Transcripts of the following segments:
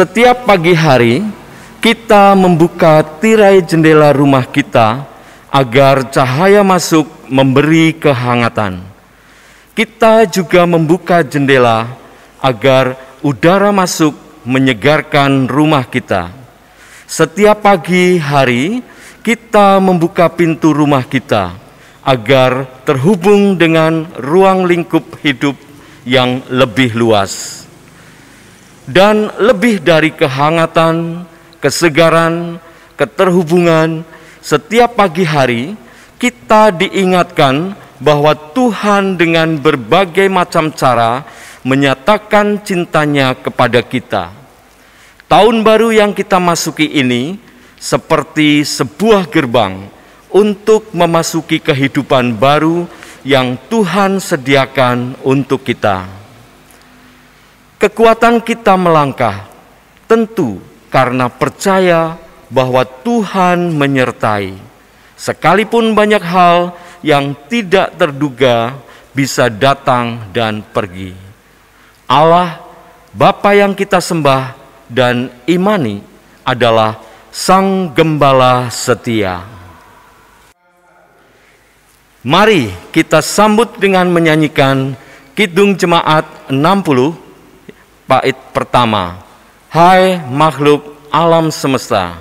Setiap pagi hari, kita membuka tirai jendela rumah kita agar cahaya masuk memberi kehangatan. Kita juga membuka jendela agar udara masuk menyegarkan rumah kita. Setiap pagi hari, kita membuka pintu rumah kita agar terhubung dengan ruang lingkup hidup yang lebih luas. Dan lebih dari kehangatan, kesegaran, keterhubungan, setiap pagi hari kita diingatkan bahwa Tuhan dengan berbagai macam cara menyatakan cintanya kepada kita. Tahun baru yang kita masuki ini seperti sebuah gerbang untuk memasuki kehidupan baru yang Tuhan sediakan untuk kita. Kekuatan kita melangkah tentu karena percaya bahwa Tuhan menyertai. Sekalipun banyak hal yang tidak terduga bisa datang dan pergi. Allah, Bapa yang kita sembah dan imani adalah Sang Gembala setia. Mari kita sambut dengan menyanyikan Kidung Jemaat 60 bait pertama. Hai makhluk alam semesta.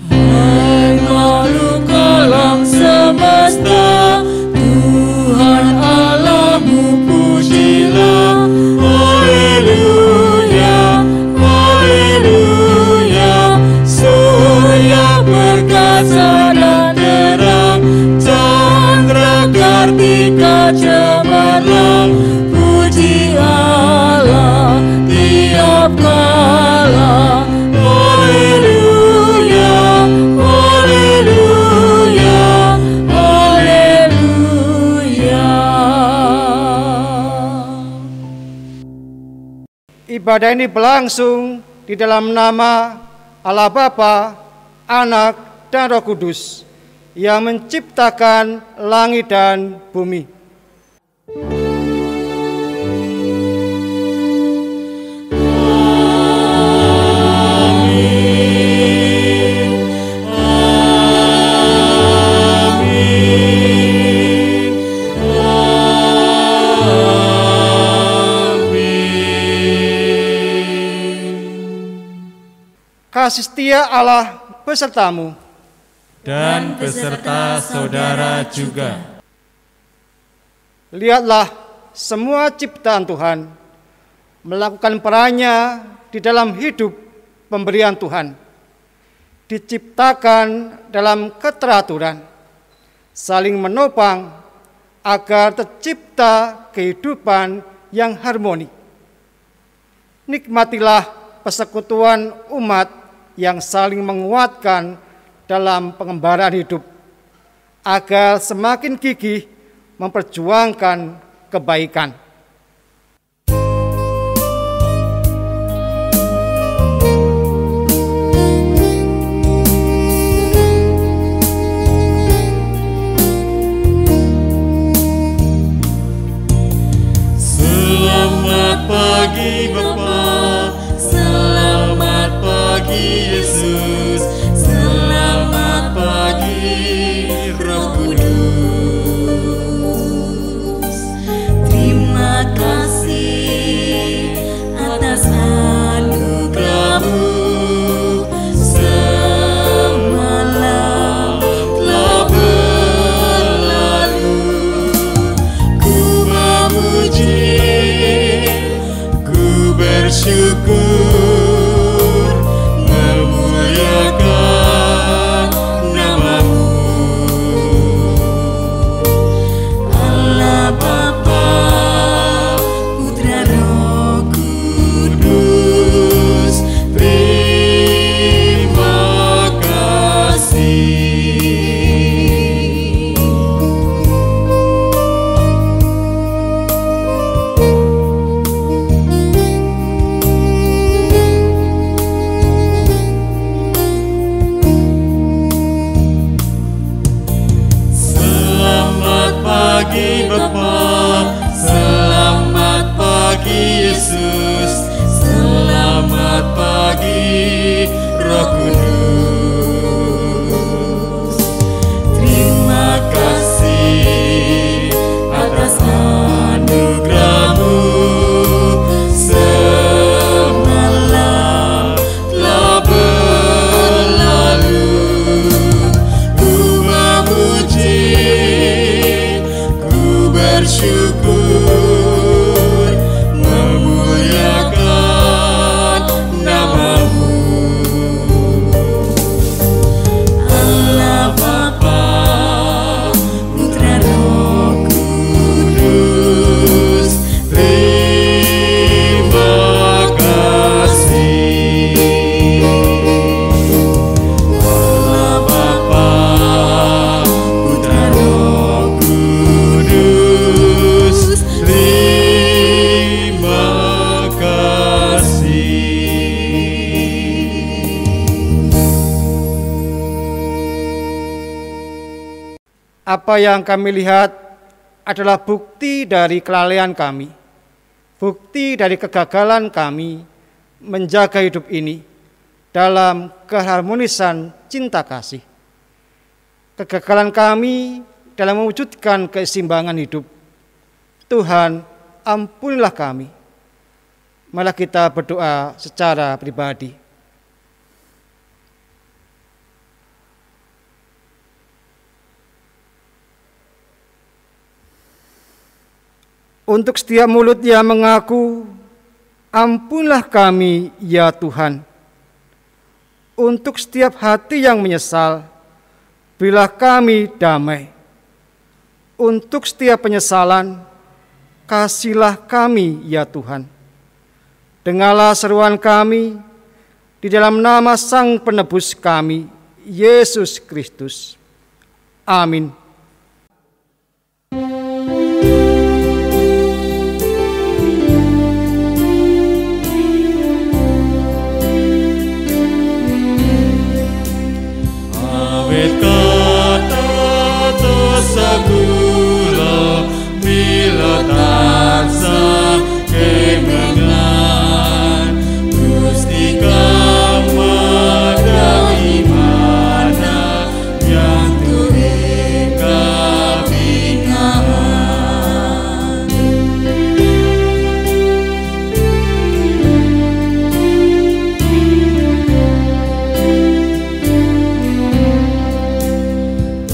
Hai makhluk alam semesta, Tuhan Allahmu pujilah. Haleluya, haleluya. Surya perkasa dan terang, chandra kartika cemerlang. Puji Allah tiap kala. Haleluya, haleluya, haleluya. Ibadah ini berlangsung di dalam nama Allah Bapa, Anak, dan Roh Kudus yang menciptakan langit dan bumi. Kasih setia Allah besertamu Dan beserta saudara juga. Lihatlah semua ciptaan Tuhan melakukan perannya di dalam hidup pemberian Tuhan. Diciptakan dalam keteraturan, saling menopang agar tercipta kehidupan yang harmoni. Nikmatilah persekutuan umat yang saling menguatkan dalam pengembaraan hidup, agar semakin gigih memperjuangkan kebaikan. Selamat pagi Bapa, selamat pagi Yesus, selamat pagi Roh Kudus. Terima Apa yang kami lihat adalah bukti dari kelalaian kami, bukti dari kegagalan kami menjaga hidup ini dalam keharmonisan cinta kasih. Kegagalan kami dalam mewujudkan keseimbangan hidup. Tuhan, ampunilah kami. Malah kita berdoa secara pribadi. Untuk setiap mulut yang mengaku, ampunilah kami ya Tuhan. Untuk setiap hati yang menyesal, berilah kami damai. Untuk setiap penyesalan, kasihlah kami ya Tuhan. Dengarlah seruan kami di dalam nama Sang Penebus kami, Yesus Kristus. Amin. Sakula bila tansah kemenangan Gusti kamadang imana yang tuhe kabingahan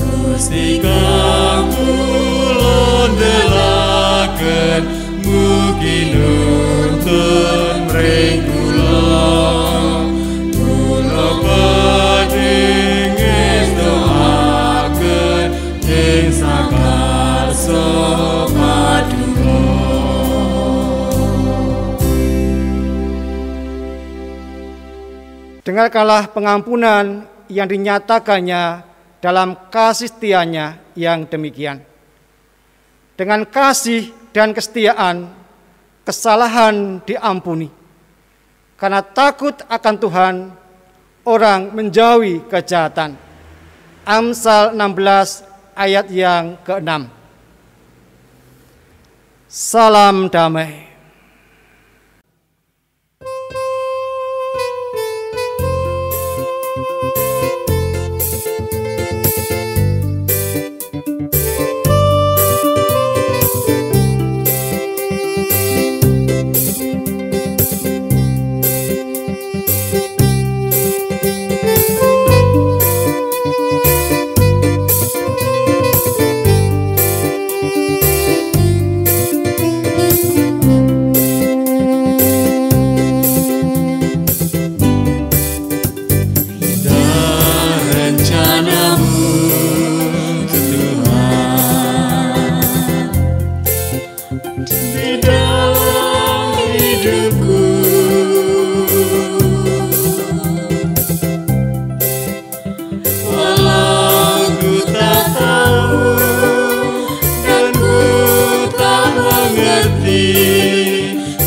Gusti mugi nuntun mring kula badhe ngestoaken ing sakarsa paduka. Dengarkanlah pengampunan yang dinyatakannya dalam kasih setianya yang demikian. Dengan kasih dan kesetiaan, kesalahan diampuni. Karena takut akan Tuhan, orang menjauhi kejahatan. Amsal 16 ayat yang ke-6. Salam damai.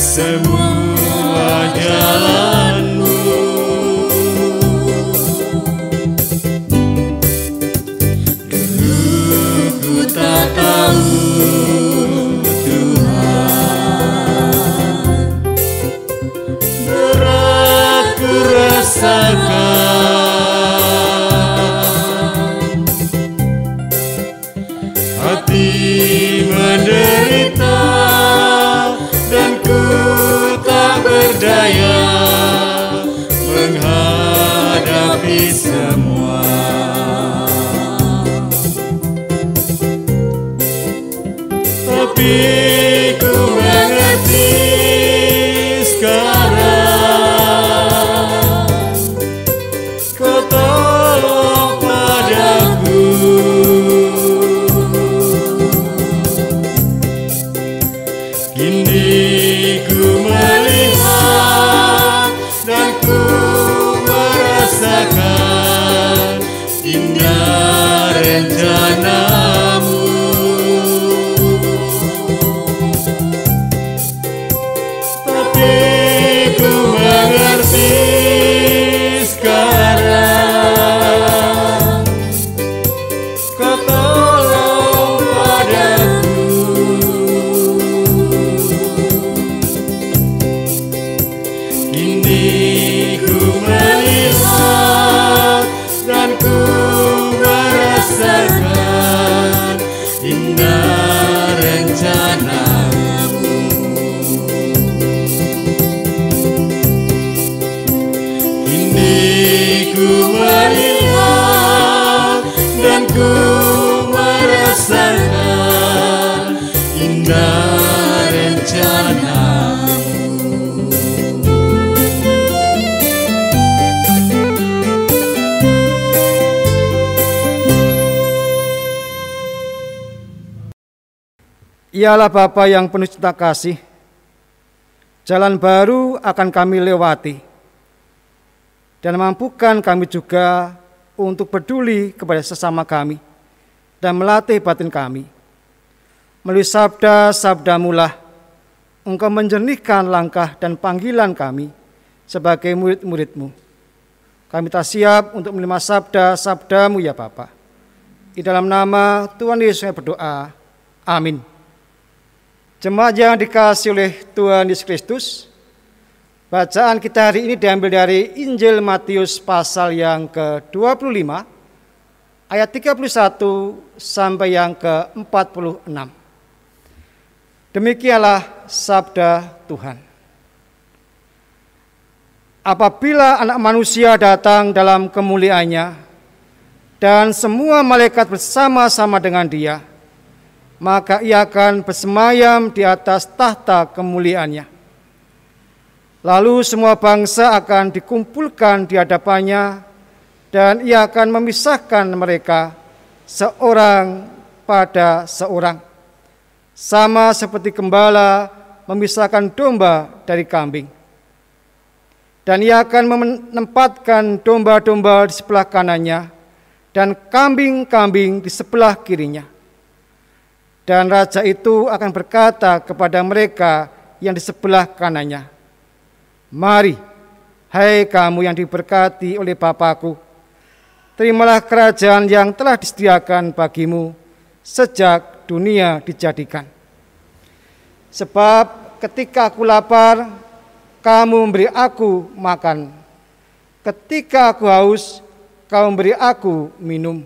Semua jalanmu dulu ku tak tahu Tuhan, berat ku rasakan, hati menderita dan ku tak berdaya menghadapi semua. Tapi ku mengerti sekarang, Kau tolong padaku. Kini ku melihat dan ku merasakan indah rencanamu. Tapi ku mengerti sekarang, Kau tolong rencanamu. Ialah Bapa yang penuh cinta kasih, jalan baru akan kami lewati, dan mampukan kami juga untuk peduli kepada sesama kami, dan melatih batin kami. Melalui sabda-sabdamu lah, Engkau menjernihkan langkah dan panggilan kami sebagai murid-murid-Mu. Kami tak siap untuk menerima sabda-sabdamu ya Bapa. Di dalam nama Tuhan Yesus kami berdoa. Amin. Jemaat yang dikasihi oleh Tuhan Yesus Kristus, bacaan kita hari ini diambil dari Injil Matius pasal yang ke-25, ayat 31 sampai yang ke-46. Demikianlah sabda Tuhan. Apabila Anak Manusia datang dalam kemuliaannya, dan semua malaikat bersama-sama dengan Dia, maka Ia akan bersemayam di atas tahta kemuliaannya. Lalu semua bangsa akan dikumpulkan di hadapannya, dan Ia akan memisahkan mereka seorang pada seorang, sama seperti gembala memisahkan domba dari kambing. Dan Ia akan menempatkan domba-domba di sebelah kanannya, dan kambing-kambing di sebelah kirinya. Dan raja itu akan berkata kepada mereka yang di sebelah kanannya, "Mari, hai kamu yang diberkati oleh Bapa-Ku, terimalah kerajaan yang telah disediakan bagimu sejak dunia dijadikan. Sebab ketika aku lapar, kamu memberi aku makan. Ketika aku haus, kamu memberi aku minum.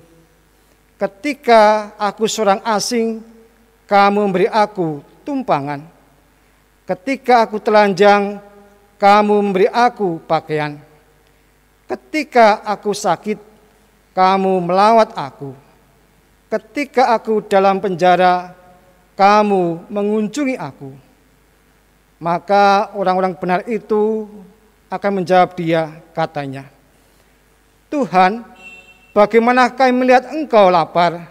Ketika aku seorang asing, kamu memberi aku tumpangan. Ketika aku telanjang, kamu memberi aku pakaian. Ketika aku sakit, kamu melawat aku. Ketika aku dalam penjara, kamu mengunjungi aku." Maka orang-orang benar itu akan menjawab Dia, katanya, "Tuhan, bagaimana kami melihat Engkau lapar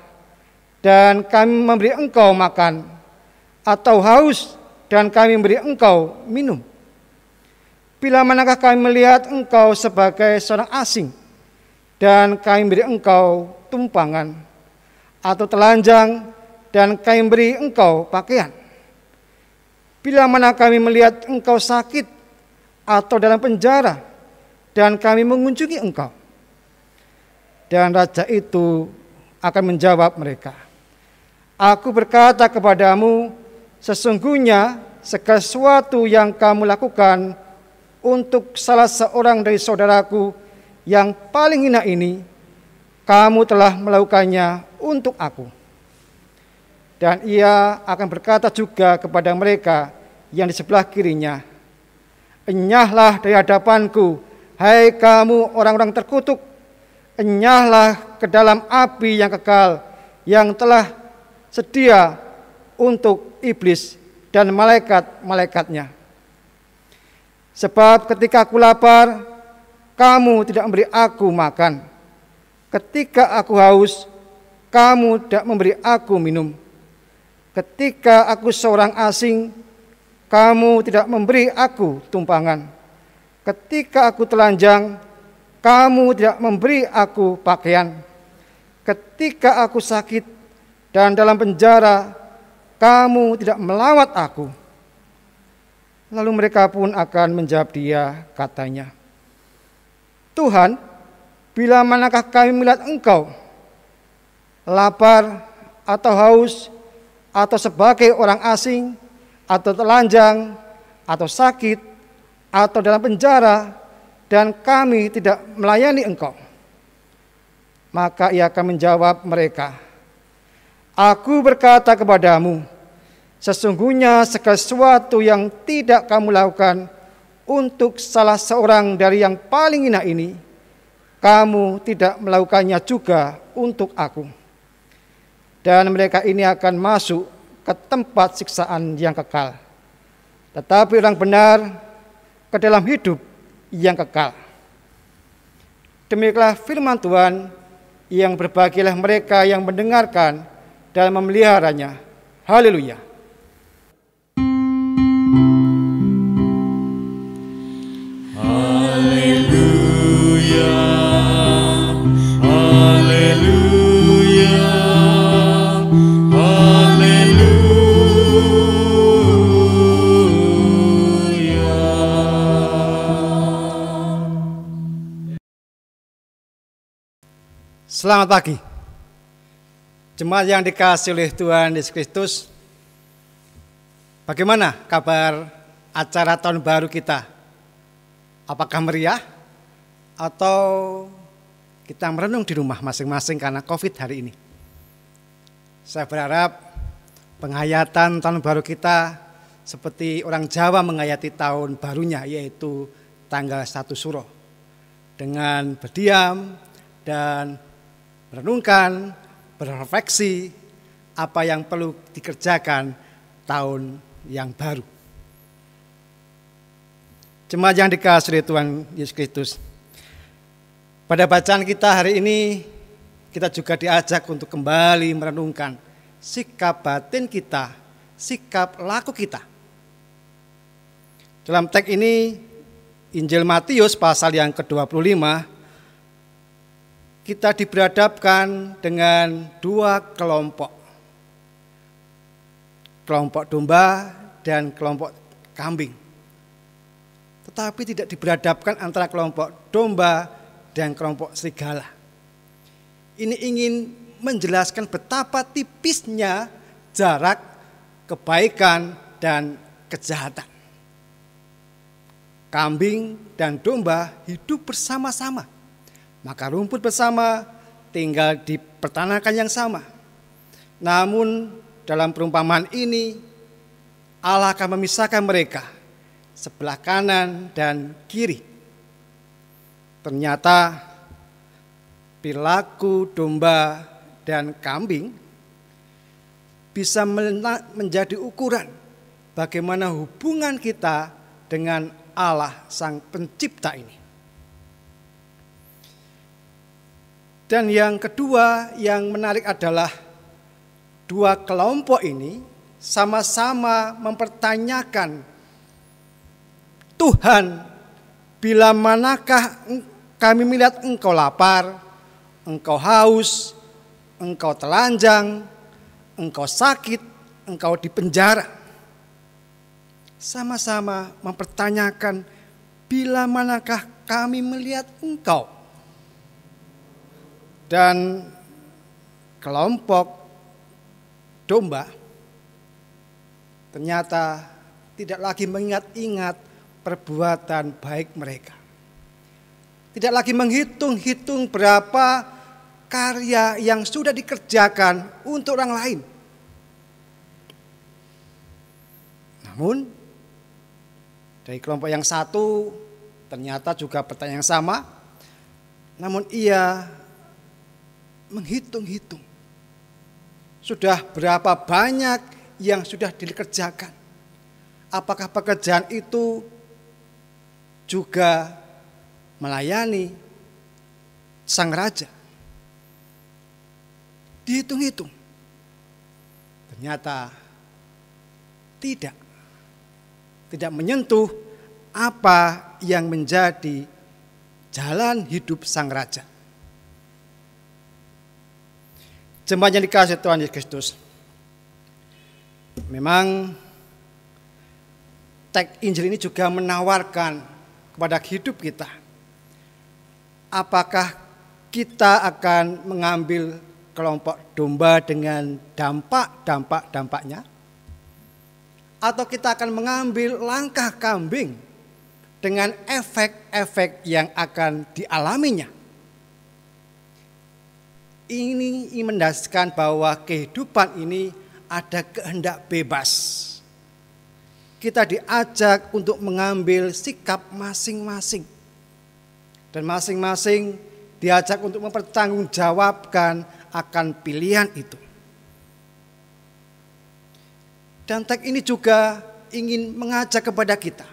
dan kami memberi Engkau makan, atau haus dan kami memberi Engkau minum? Bila manakah kami melihat Engkau sebagai seorang asing dan kami memberi Engkau tumpangan, atau telanjang dan kami memberi Engkau pakaian? Bila mana kami melihat Engkau sakit atau dalam penjara dan kami mengunjungi Engkau?" Dan raja itu akan menjawab mereka, "Aku berkata kepadamu, sesungguhnya segala sesuatu yang kamu lakukan untuk salah seorang dari saudaraku yang paling hina ini, kamu telah melakukannya untuk aku." Dan Ia akan berkata juga kepada mereka yang di sebelah kirinya, "Enyahlah dari hadapanku, hai kamu orang-orang terkutuk, enyahlah ke dalam api yang kekal, yang telah sedia untuk iblis dan malaikat-malaikatnya. Sebab ketika aku lapar, kamu tidak memberi aku makan. Ketika aku haus, kamu tidak memberi aku minum. Ketika aku seorang asing, kamu tidak memberi aku tumpangan. Ketika aku telanjang, kamu tidak memberi aku pakaian. Ketika aku sakit dan dalam penjara, kamu tidak melawat aku." Lalu mereka pun akan menjawab Dia, katanya, "Tuhan, bila manakah kami melihat Engkau lapar atau haus, atau sebagai orang asing, atau telanjang, atau sakit, atau dalam penjara, dan kami tidak melayani Engkau?" Maka Ia akan menjawab mereka, "Aku berkata kepadamu, sesungguhnya segala sesuatu yang tidak kamu lakukan untuk salah seorang dari yang paling hina ini, kamu tidak melakukannya juga untuk aku." Dan mereka ini akan masuk ke tempat siksaan yang kekal, tetapi orang benar ke dalam hidup yang kekal. Demikianlah firman Tuhan, yang berbahagialah mereka yang mendengarkan dan memeliharanya. Haleluya. Haleluya, haleluya, haleluya. Selamat pagi. Jemaat yang dikasihi oleh Tuhan Yesus Kristus, bagaimana kabar acara tahun baru kita? Apakah meriah atau kita merenung di rumah masing-masing karena COVID hari ini? Saya berharap penghayatan tahun baru kita seperti orang Jawa menghayati tahun barunya, yaitu tanggal 1 Suro, dengan berdiam dan merenungkan, berefleksi apa yang perlu dikerjakan tahun yang baru. Jemaat yang dikasihi oleh Tuhan Yesus Kristus, pada bacaan kita hari ini kita juga diajak untuk kembali merenungkan sikap batin kita, sikap laku kita. Dalam teks ini Injil Matius pasal yang ke-25, kita diberhadapkan dengan dua kelompok. Kelompok domba dan kelompok kambing. Tetapi tidak diberhadapkan antara kelompok domba dan kelompok serigala. Ini ingin menjelaskan betapa tipisnya jarak kebaikan dan kejahatan. Kambing dan domba hidup bersama-sama. Maka rumput bersama, tinggal di peternakan yang sama. Namun dalam perumpamaan ini Allah akan memisahkan mereka sebelah kanan dan kiri. Ternyata perilaku domba dan kambing bisa menjadi ukuran bagaimana hubungan kita dengan Allah Sang Pencipta ini. Dan yang kedua yang menarik adalah dua kelompok ini sama-sama mempertanyakan, Tuhan, bila manakah kami melihat Engkau lapar, Engkau haus, Engkau telanjang, Engkau sakit, Engkau di penjara. Sama-sama mempertanyakan, bila manakah kami melihat Engkau. Dan kelompok domba ternyata tidak lagi mengingat-ingat perbuatan baik mereka. Tidak lagi menghitung-hitung berapa karya yang sudah dikerjakan untuk orang lain. Namun dari kelompok yang satu ternyata juga pertanyaan yang sama. Namun ia menghitung-hitung sudah berapa banyak yang sudah dikerjakan. Apakah pekerjaan itu juga melayani sang raja? Dihitung-hitung, ternyata tidak menyentuh apa yang menjadi jalan hidup sang raja. Jemaat yang dikasihi Tuhan Yesus Kristus, memang teks Injil ini juga menawarkan kepada hidup kita. Apakah kita akan mengambil kelompok domba dengan dampak-dampaknya? Atau kita akan mengambil langkah kambing dengan efek-efek yang akan dialaminya? Ini mendasarkan bahwa kehidupan ini ada kehendak bebas. Kita diajak untuk mengambil sikap masing-masing. Dan masing-masing diajak untuk mempertanggungjawabkan akan pilihan itu. Dan teks ini juga ingin mengajak kepada kita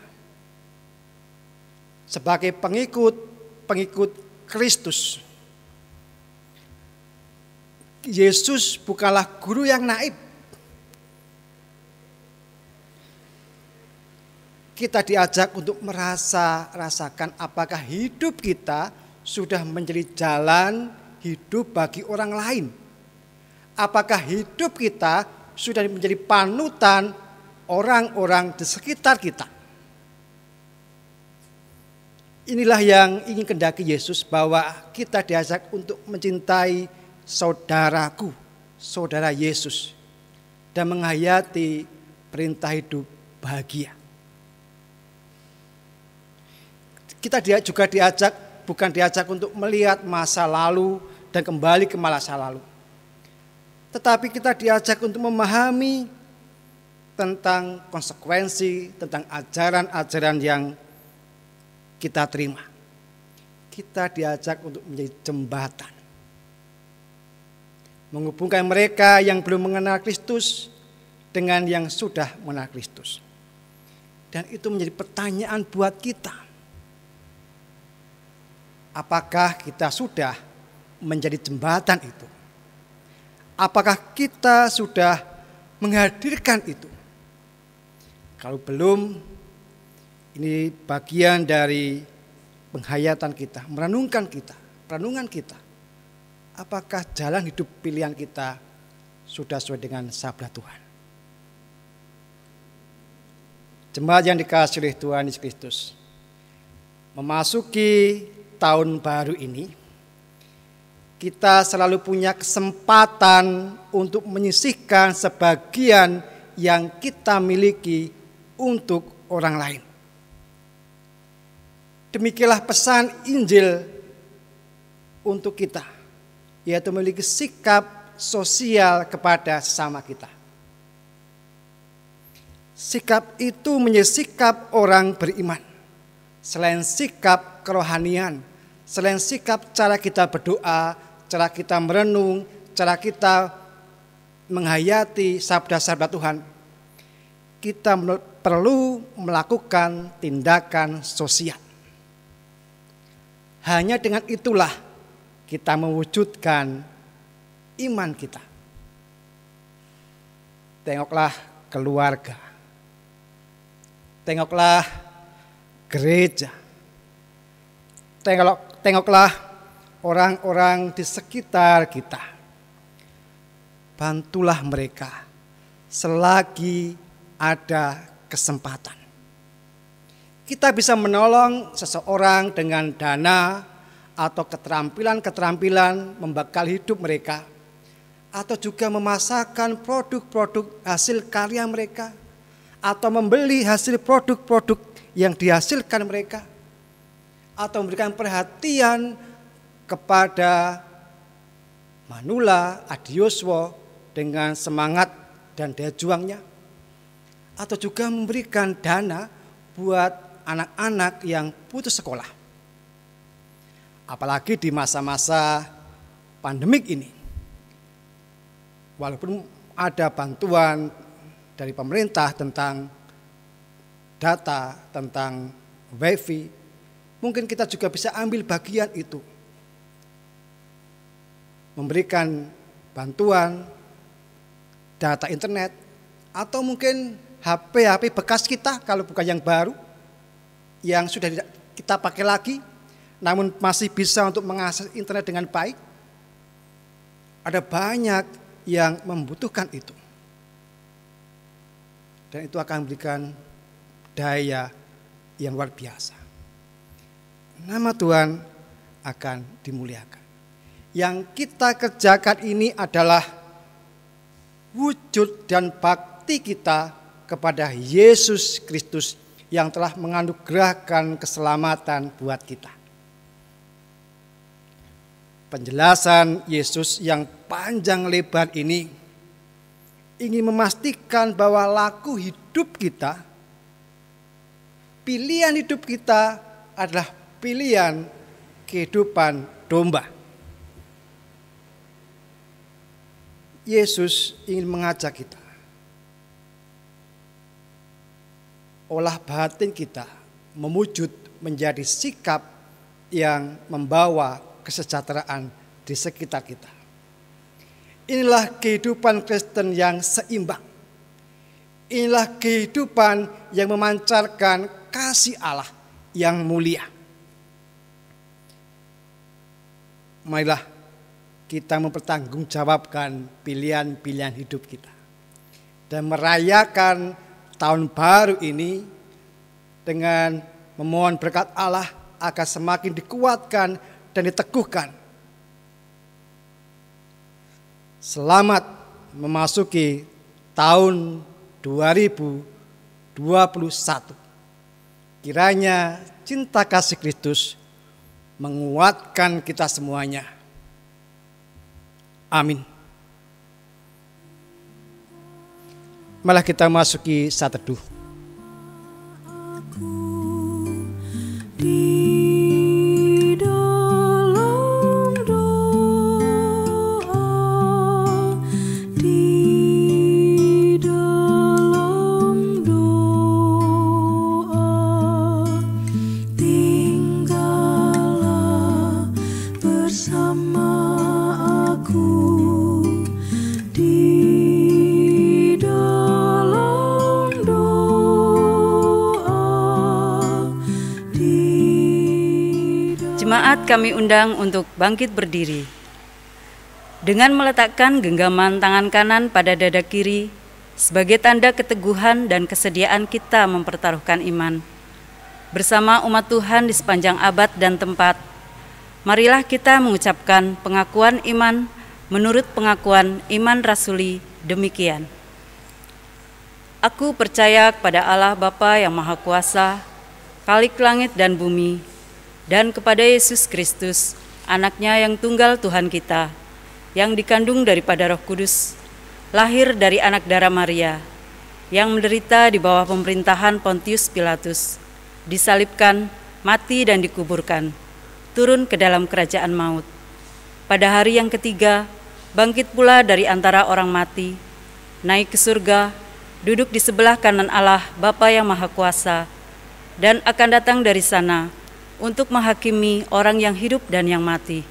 sebagai pengikut Kristus. Yesus bukanlah guru yang naif. Kita diajak untuk rasakan apakah hidup kita sudah menjadi jalan hidup bagi orang lain. Apakah hidup kita sudah menjadi panutan orang-orang di sekitar kita. Inilah yang ingin kehendaki Yesus, bahwa kita diajak untuk mencintai saudaraku, saudara Yesus, dan menghayati perintah hidup bahagia. Kita juga bukan diajak untuk melihat masa lalu dan kembali ke masa lalu. Tetapi kita diajak untuk memahami tentang konsekuensi, tentang ajaran-ajaran yang kita terima. Kita diajak untuk menjadi jembatan, menghubungkan mereka yang belum mengenal Kristus dengan yang sudah mengenal Kristus. Dan itu menjadi pertanyaan buat kita. Apakah kita sudah menjadi jembatan itu? Apakah kita sudah menghadirkan itu? Kalau belum, ini bagian dari penghayatan kita, merenungan kita. Apakah jalan hidup pilihan kita sudah sesuai dengan sabda Tuhan? Jemaat yang dikasihi oleh Tuhan Yesus Kristus, memasuki tahun baru ini, kita selalu punya kesempatan untuk menyisihkan sebagian yang kita miliki untuk orang lain. Demikianlah pesan Injil untuk kita, yaitu memiliki sikap sosial kepada sesama kita. Sikap itu menjadi sikap orang beriman. Selain sikap kerohanian, selain sikap cara kita berdoa, cara kita merenung, cara kita menghayati sabda-sabda Tuhan, kita perlu melakukan tindakan sosial. Hanya dengan itulah kita mewujudkan iman kita. Tengoklah keluarga, tengoklah gereja, tengoklah orang-orang di sekitar kita. Bantulah mereka selagi ada kesempatan. Kita bisa menolong seseorang dengan dana atau keterampilan-keterampilan membekal hidup mereka, atau juga memasarkan produk-produk hasil karya mereka, atau membeli hasil produk-produk yang dihasilkan mereka, atau memberikan perhatian kepada manula, adioswo dengan semangat dan daya juangnya, atau juga memberikan dana buat anak-anak yang putus sekolah. Apalagi di masa-masa pandemik ini, walaupun ada bantuan dari pemerintah tentang data, tentang wifi, mungkin kita juga bisa ambil bagian itu, memberikan bantuan data internet, atau mungkin HP bekas kita, kalau bukan yang baru, yang sudah tidak kita pakai lagi, namun masih bisa untuk mengakses internet dengan baik. Ada banyak yang membutuhkan itu, dan itu akan memberikan daya yang luar biasa. Nama Tuhan akan dimuliakan. Yang kita kerjakan ini adalah wujud dan bakti kita kepada Yesus Kristus yang telah menganugerahkan keselamatan buat kita. Penjelasan Yesus yang panjang lebar ini ingin memastikan bahwa laku hidup kita, pilihan hidup kita adalah pilihan kehidupan domba. Yesus ingin mengajak kita olah batin kita memujud menjadi sikap yang membawa kesejahteraan di sekitar kita. Inilah kehidupan Kristen yang seimbang. Inilah kehidupan yang memancarkan kasih Allah yang mulia. Marilah kita mempertanggungjawabkan pilihan-pilihan hidup kita dan merayakan tahun baru ini dengan memohon berkat Allah agar semakin dikuatkan dan diteguhkan. Selamat memasuki tahun 2021. Kiranya cinta kasih Kristus menguatkan kita semuanya. Amin. Malah kita masuki saat teduh. Di dalam doa, di dalam doa, tinggallah bersama aku. Di dalam doa, Jemaat kami undang untuk bangkit berdiri. Dengan meletakkan genggaman tangan kanan pada dada kiri sebagai tanda keteguhan dan kesediaan kita mempertaruhkan iman. Bersama umat Tuhan di sepanjang abad dan tempat, marilah kita mengucapkan pengakuan iman menurut pengakuan iman rasuli demikian. Aku percaya kepada Allah Bapa yang Maha Kuasa, Khalik langit dan bumi, dan kepada Yesus Kristus, anaknya yang tunggal Tuhan kita, yang dikandung daripada Roh Kudus, lahir dari anak darah Maria, yang menderita di bawah pemerintahan Pontius Pilatus, disalibkan, mati dan dikuburkan, turun ke dalam kerajaan maut. Pada hari yang ketiga, bangkit pula dari antara orang mati, naik ke surga, duduk di sebelah kanan Allah Bapa yang Maha Kuasa, dan akan datang dari sana untuk menghakimi orang yang hidup dan yang mati.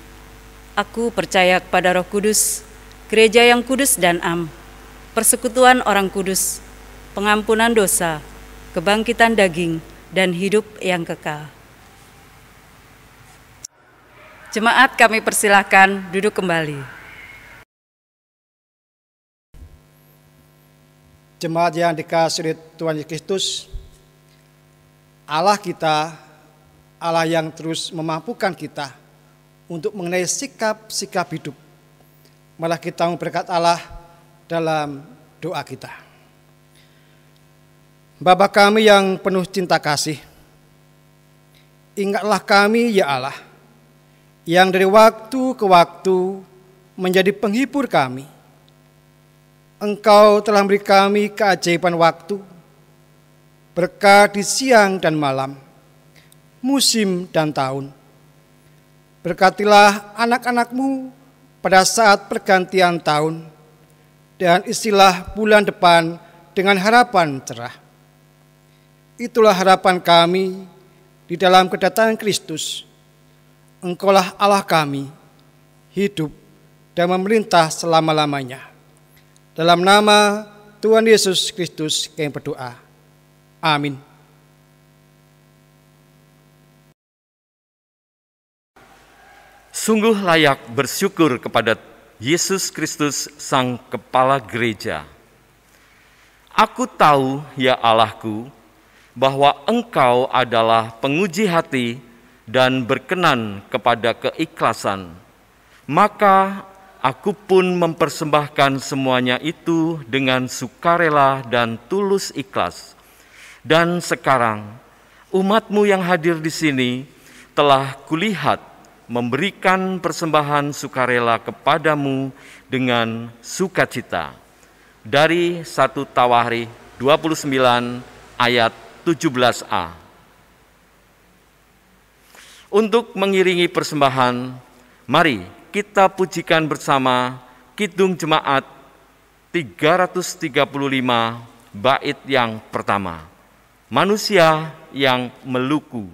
Aku percaya kepada Roh Kudus, gereja yang kudus dan am, persekutuan orang kudus, pengampunan dosa, kebangkitan daging, dan hidup yang kekal. Jemaat kami persilahkan duduk kembali. Jemaat yang dikasihi Tuhan Yesus Kristus, Allah kita, Allah yang terus memampukan kita untuk mengenai sikap-sikap hidup. Malah kita memberkat Allah dalam doa kita. Bapa kami yang penuh cinta kasih, ingatlah kami ya Allah, yang dari waktu ke waktu menjadi penghibur kami. Engkau telah memberi kami keajaiban waktu, berkah di siang dan malam, musim dan tahun. Berkatilah anak-anak-Mu pada saat pergantian tahun, dan istilah bulan depan dengan harapan cerah. Itulah harapan kami di dalam kedatangan Kristus. Engkaulah Allah kami, hidup dan memerintah selama-lamanya. Dalam nama Tuhan Yesus Kristus kami berdoa. Amin. Sungguh layak bersyukur kepada Yesus Kristus Sang Kepala Gereja. Aku tahu, ya Allahku, bahwa Engkau adalah penguji hati dan berkenan kepada keikhlasan. Maka aku pun mempersembahkan semuanya itu dengan sukarela dan tulus ikhlas. Dan sekarang umat-Mu yang hadir di sini telah kulihat memberikan persembahan sukarela kepadamu dengan sukacita. Dari 1 Tawarikh 29 ayat 17a. Untuk mengiringi persembahan, mari kita pujikan bersama Kidung Jemaat 335 bait yang pertama. manusia yang meluku.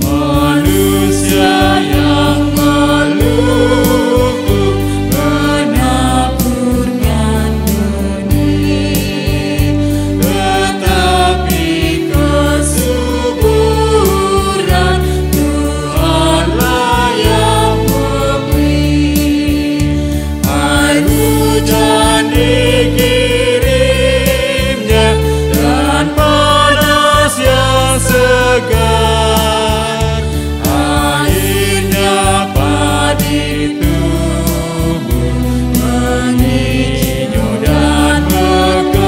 Manusia yang meluku menaburkan benih, tetapi kesuburan Tuhanlah yang memberi. Air hujan dikirimnya dan panas yang segar. Akhirnya padi tumbuh menghijau dan mekar.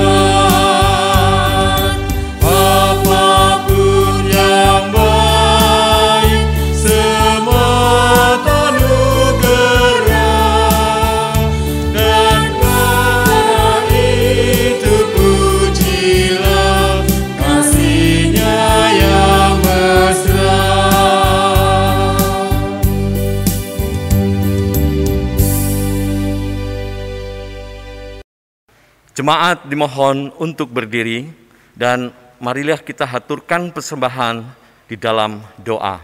Apapun yang baik semata anugerah, dan karena itu pujilah kasih-Nya yang mesra. Jemaat dimohon untuk berdiri dan marilah kita haturkan persembahan di dalam doa.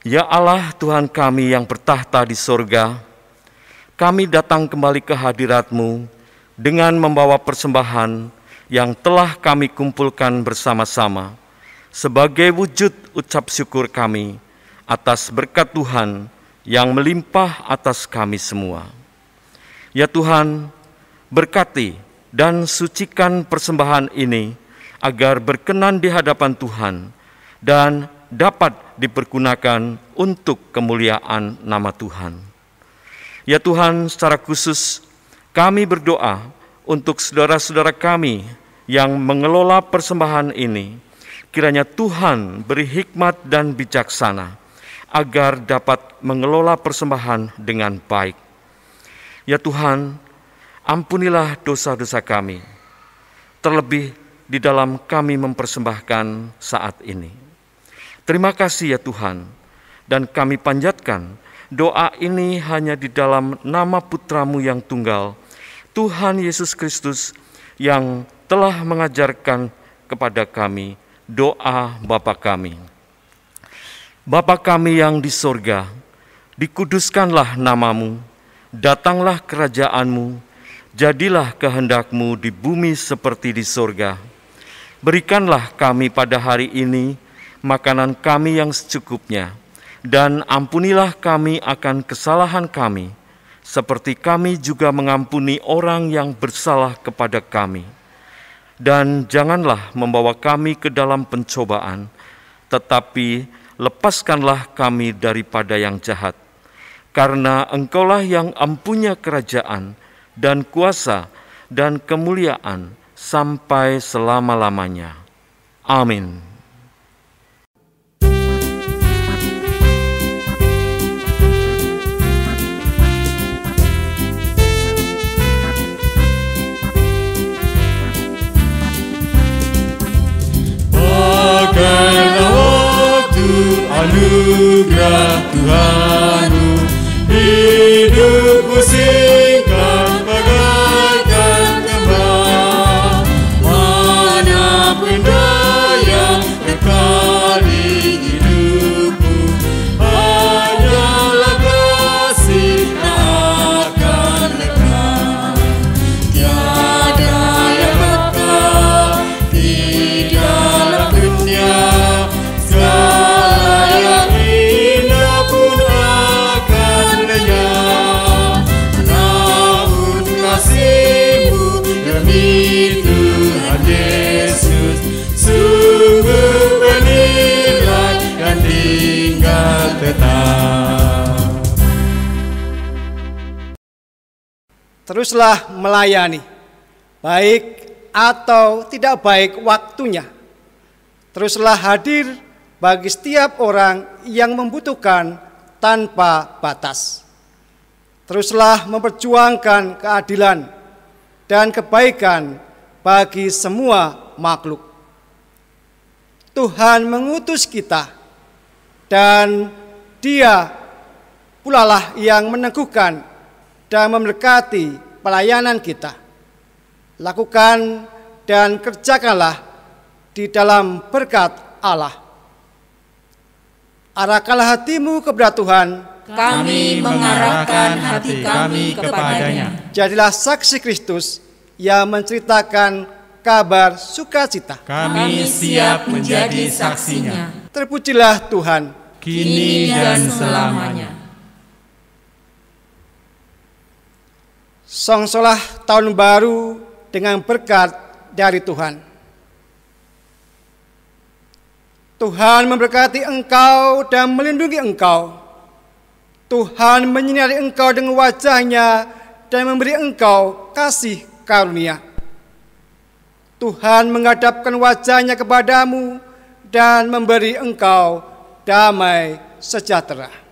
Ya Allah Tuhan kami yang bertahta di sorga, kami datang kembali ke hadirat-Mu dengan membawa persembahan yang telah kami kumpulkan bersama-sama sebagai wujud ucap syukur kami atas berkat Tuhan yang melimpah atas kami semua. Ya Tuhan, berkati dan sucikan persembahan ini agar berkenan di hadapan Tuhan dan dapat dipergunakan untuk kemuliaan nama Tuhan. Ya Tuhan, secara khusus kami berdoa untuk saudara-saudara kami yang mengelola persembahan ini. Kiranya Tuhan beri hikmat dan bijaksana agar dapat mengelola persembahan dengan baik. Ya Tuhan, ampunilah dosa-dosa kami, terlebih di dalam kami mempersembahkan saat ini. Terima kasih ya Tuhan, dan kami panjatkan doa ini hanya di dalam nama Putra-Mu yang tunggal, Tuhan Yesus Kristus, yang telah mengajarkan kepada kami doa Bapa kami. Bapa kami yang di sorga, dikuduskanlah nama-Mu, datanglah kerajaan-Mu, jadilah kehendak-Mu di bumi seperti di sorga. Berikanlah kami pada hari ini makanan kami yang secukupnya, dan ampunilah kami akan kesalahan kami, seperti kami juga mengampuni orang yang bersalah kepada kami. Dan janganlah membawa kami ke dalam pencobaan, tetapi lepaskanlah kami daripada yang jahat. Karena Engkaulah yang empunya kerajaan dan kuasa dan kemuliaan sampai selama-lamanya. Amin. Pakailah waktu anugerah Tuhan-Mu, hidupmu singkat bagaikan kembang. Manapun daya terkali hidupmu, hanyalah kasih tak akan lekang. Tiada yang kekal di dalam dunia, segala yang indah pun akan lenyap. Namun kasih-Mu demi Tuhan Yesus sungguh bernilai dan tinggal tetap. Teruslah melayani, baik atau tidak baik waktunya. Teruslah hadir bagi setiap orang yang membutuhkan tanpa batas. Teruslah memperjuangkan keadilan dan kebaikan bagi semua makhluk. Tuhan mengutus kita, dan Dia pula lah yang meneguhkan dan memberkati pelayanan kita. Lakukan dan kerjakanlah di dalam berkat Allah. Arahkanlah hatimu kepada Tuhan. Kami mengarahkan hati kami kepadanya. Jadilah saksi Kristus yang menceritakan kabar sukacita. Kami siap menjadi saksinya. Terpujilah Tuhan, Kini dan selamanya. songsolah tahun baru dengan berkat dari Tuhan. Tuhan memberkati engkau dan melindungi engkau. Tuhan menyinari engkau dengan wajah-Nya dan memberi engkau kasih karunia. Tuhan menghadapkan wajah-Nya kepadamu dan memberi engkau damai sejahtera.